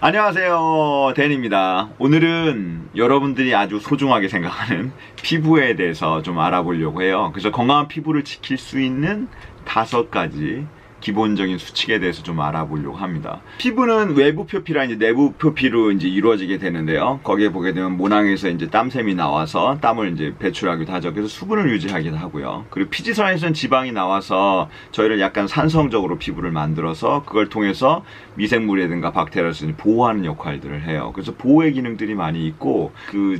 안녕하세요, 댄입니다. 오늘은 여러분들이 아주 소중하게 생각하는 피부에 대해서 좀 알아보려고 해요. 그래서 건강한 피부를 지킬 수 있는 5가지 기본적인 수칙에 대해서 좀 알아보려고 합니다. 피부는 외부 표피랑 이제 내부 표피로 이제 이루어지게 되는데요. 거기에 보게 되면 모낭에서 이제 땀샘이 나와서 땀을 이제 배출하기도 하죠. 그래서 수분을 유지하기도 하고요. 그리고 피지선에서는 지방이 나와서 저희를 약간 산성적으로 피부를 만들어서 그걸 통해서 미생물이라든가 박테리아를 보호하는 역할들을 해요. 그래서 보호의 기능들이 많이 있고,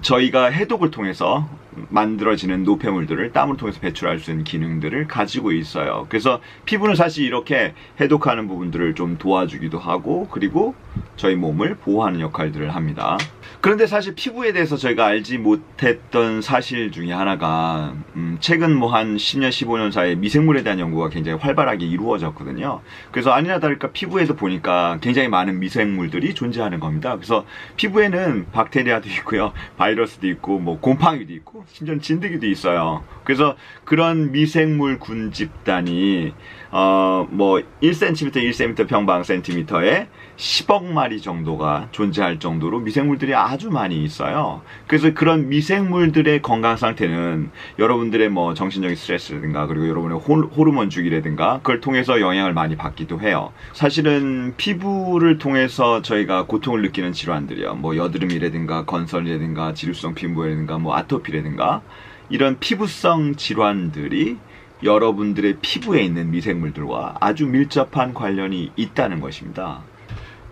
저희가 해독을 통해서 만들어지는 노폐물들을 땀을 통해서 배출할 수 있는 기능들을 가지고 있어요. 그래서 피부는 사실 이렇게 해독하는 부분들을 좀 도와주기도 하고, 그리고 저희 몸을 보호하는 역할들을 합니다. 그런데 사실 피부에 대해서 저희가 알지 못했던 사실 중에 하나가 최근 한 10년, 15년 사이에 미생물에 대한 연구가 굉장히 활발하게 이루어졌거든요. 그래서 아니나 다를까 피부에도 보니까 굉장히 많은 미생물들이 존재하는 겁니다. 그래서 피부에는 박테리아도 있고요, 바이러스도 있고, 곰팡이도 있고, 심지어 진드기도 있어요. 그래서 그런 미생물 군 집단이 1cm, 1cm 평방 센티미터에 10억 마리 정도가 존재할 정도로 미생물들이 아주 많이 있어요. 그래서 그런 미생물들의 건강 상태는 여러분들의 정신적인 스트레스라든가, 그리고 여러분의 호르몬 주기라든가, 그걸 통해서 영향을 많이 받기도 해요. 사실은 피부를 통해서 저희가 고통을 느끼는 질환들이요, 여드름이라든가 건선이라든가 지루성 피부라든가 아토피라든가, 이런 피부성 질환들이 여러분들의 피부에 있는 미생물들과 아주 밀접한 관련이 있다는 것입니다.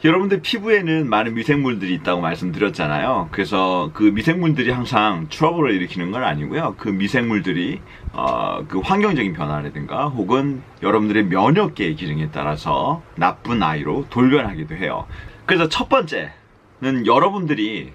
여러분들 피부에는 많은 미생물들이 있다고 말씀드렸잖아요. 그래서 그 미생물들이 항상 트러블을 일으키는 건 아니고요. 그 미생물들이 그 환경적인 변화라든가 혹은 여러분들의 면역계의 기능에 따라서 나쁜 아이로 돌변하기도 해요. 그래서 첫 번째는 여러분들이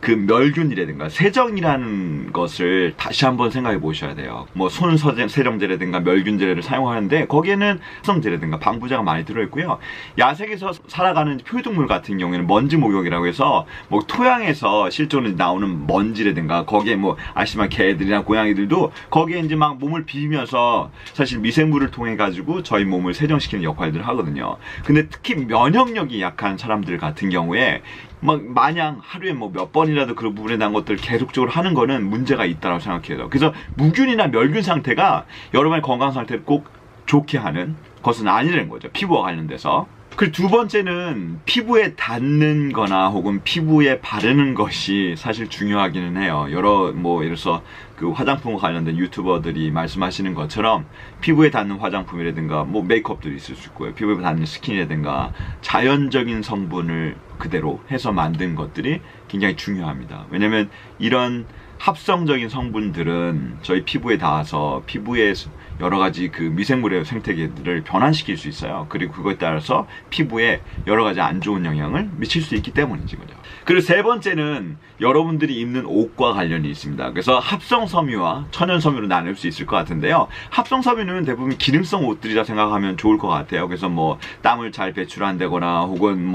그 멸균이라든가 세정이라는 것을 다시 한번 생각해 보셔야 돼요. 손 세정제라든가 멸균제를 사용하는데 거기에는 합성제라든가 방부제가 많이 들어있고요. 야생에서 살아가는 표유동물 같은 경우에는 먼지 목욕이라고 해서 토양에서 실제로 나오는 먼지라든가, 거기에 아시지만 개들이나 고양이들도 거기에 이제 막 몸을 비비면서 사실 미생물을 통해 가지고 저희 몸을 세정시키는 역할들을 하거든요. 근데 특히 면역력이 약한 사람들 같은 경우에 마냥 하루에 몇 번이라도 그 부분에 대한 것들을 계속적으로 하는 거는 문제가 있다고 생각해요. 그래서 무균이나 멸균 상태가 여러분의 건강 상태를 꼭 좋게 하는 것은 아니라는 거죠, 피부와 관련돼서. 그리고 두 번째는 피부에 닿는 거나 혹은 피부에 바르는 것이 사실 중요하기는 해요. 예를 들어서 그 화장품과 관련된 유튜버들이 말씀하시는 것처럼 피부에 닿는 화장품이라든가 메이크업들이 있을 수 있고요, 피부에 닿는 스킨이라든가 자연적인 성분을 그대로 해서 만든 것들이 굉장히 중요합니다. 왜냐면 이런 합성적인 성분들은 저희 피부에 닿아서 피부에 여러 가지 그 미생물의 생태계들을 변환시킬 수 있어요. 그리고 그거에 따라서 피부에 여러 가지 안 좋은 영향을 미칠 수 있기 때문이지 거죠. 그리고 세 번째는 여러분들이 입는 옷과 관련이 있습니다. 그래서 합성 섬유와 천연 섬유로 나눌 수 있을 것 같은데요. 합성 섬유는 대부분 기능성 옷들이라 생각하면 좋을 것 같아요. 그래서 땀을 잘 배출한다거나 혹은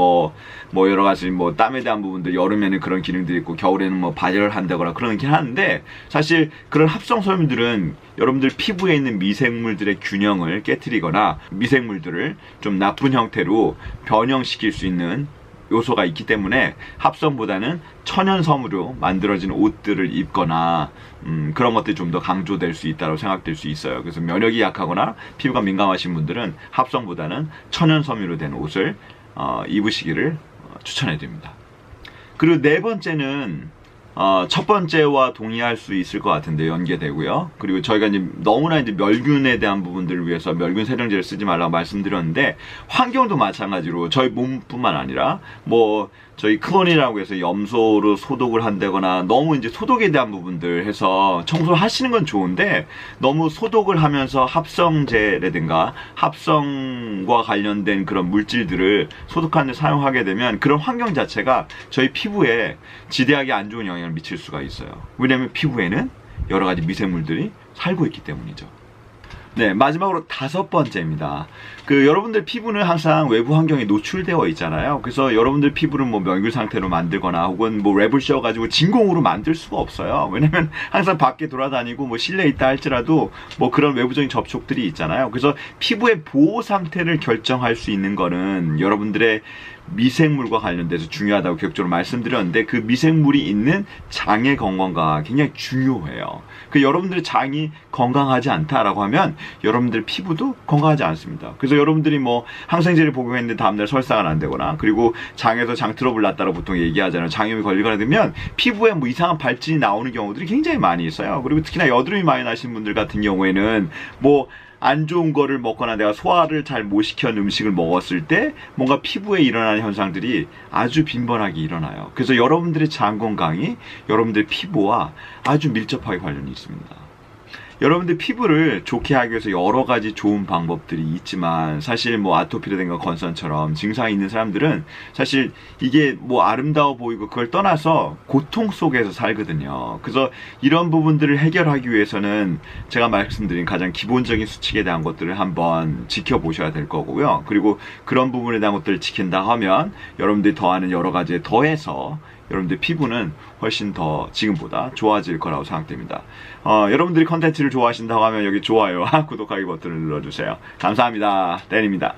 여러 가지 땀에 대한 부분들, 여름에는 그런 기능들이 있고 겨울에는 발열한다거나 그러긴 하는데, 사실 그런 합성 섬유들은 여러분들 피부에 있는 미생물들의 균형을 깨트리거나 미생물들을 좀 나쁜 형태로 변형시킬 수 있는 요소가 있기 때문에 합성보다는 천연 섬유로 만들어진 옷들을 입거나 그런 것들이 좀 더 강조될 수 있다고 생각될 수 있어요. 그래서 면역이 약하거나 피부가 민감하신 분들은 합성보다는 천연 섬유로 된 옷을 입으시기를 추천해 드립니다. 그리고 네 번째는 첫 번째와 동의할 수 있을 것 같은데 연계되고요. 그리고 저희가 이제 너무나 이제 멸균에 대한 부분들을 위해서 멸균 세정제를 쓰지 말라고 말씀드렸는데, 환경도 마찬가지로 저희 몸뿐만 아니라 저희 클론이라고 해서 염소로 소독을 한다거나, 너무 이제 소독에 대한 부분들 해서 청소를 하시는 건 좋은데 너무 소독을 하면서 합성제라든가 합성과 관련된 그런 물질들을 소독하는 데 사용하게 되면 그런 환경 자체가 저희 피부에 지대하게 안 좋은 영향을 미칠 수가 있어요. 왜냐하면 피부에는 여러 가지 미생물들이 살고 있기 때문이죠. 네, 마지막으로 5번째입니다. 여러분들 피부는 항상 외부 환경에 노출되어 있잖아요. 그래서 여러분들 피부를 멸균 상태로 만들거나 혹은 랩을 씌워가지고 진공으로 만들 수가 없어요. 왜냐면 항상 밖에 돌아다니고 실내에 있다 할지라도 그런 외부적인 접촉들이 있잖아요. 그래서 피부의 보호 상태를 결정할 수 있는 거는 여러분들의 미생물과 관련돼서 중요하다고 기억적으로 말씀드렸는데, 그 미생물이 있는 장의 건강과 굉장히 중요해요. 여러분들의 장이 건강하지 않다라고 하면 여러분들 피부도 건강하지 않습니다. 그래서 여러분들이 뭐 항생제를 복용했는데 다음날 설사가 난다거나, 그리고 장에서 장 트러블 났다고 보통 얘기하잖아요. 장염이 걸리거나 되면 피부에 뭐 이상한 발진이 나오는 경우들이 굉장히 많이 있어요. 그리고 특히나 여드름이 많이 나신 분들 같은 경우에는 뭐 안 좋은 거를 먹거나 내가 소화를 잘 못 시킨 음식을 먹었을 때 뭔가 피부에 일어나는 현상들이 아주 빈번하게 일어나요. 그래서 여러분들의 장 건강이 여러분들의 피부와 아주 밀접하게 관련이 있습니다. 여러분들 피부를 좋게 하기 위해서 여러 가지 좋은 방법들이 있지만, 사실 뭐 아토피라든가 건선처럼 증상이 있는 사람들은 사실 이게 뭐 아름다워 보이고 그걸 떠나서 고통 속에서 살거든요. 그래서 이런 부분들을 해결하기 위해서는 제가 말씀드린 가장 기본적인 수칙에 대한 것들을 한번 지켜보셔야 될 거고요. 그리고 그런 부분에 대한 것들을 지킨다 하면 여러분들이 더하는 여러 가지에 더해서 여러분들 피부는 훨씬 더 지금보다 좋아질 거라고 생각됩니다. 여러분들이 컨텐츠를 좋아하신다고 하면 여기 좋아요와 구독하기 버튼을 눌러주세요. 감사합니다. 댄입니다.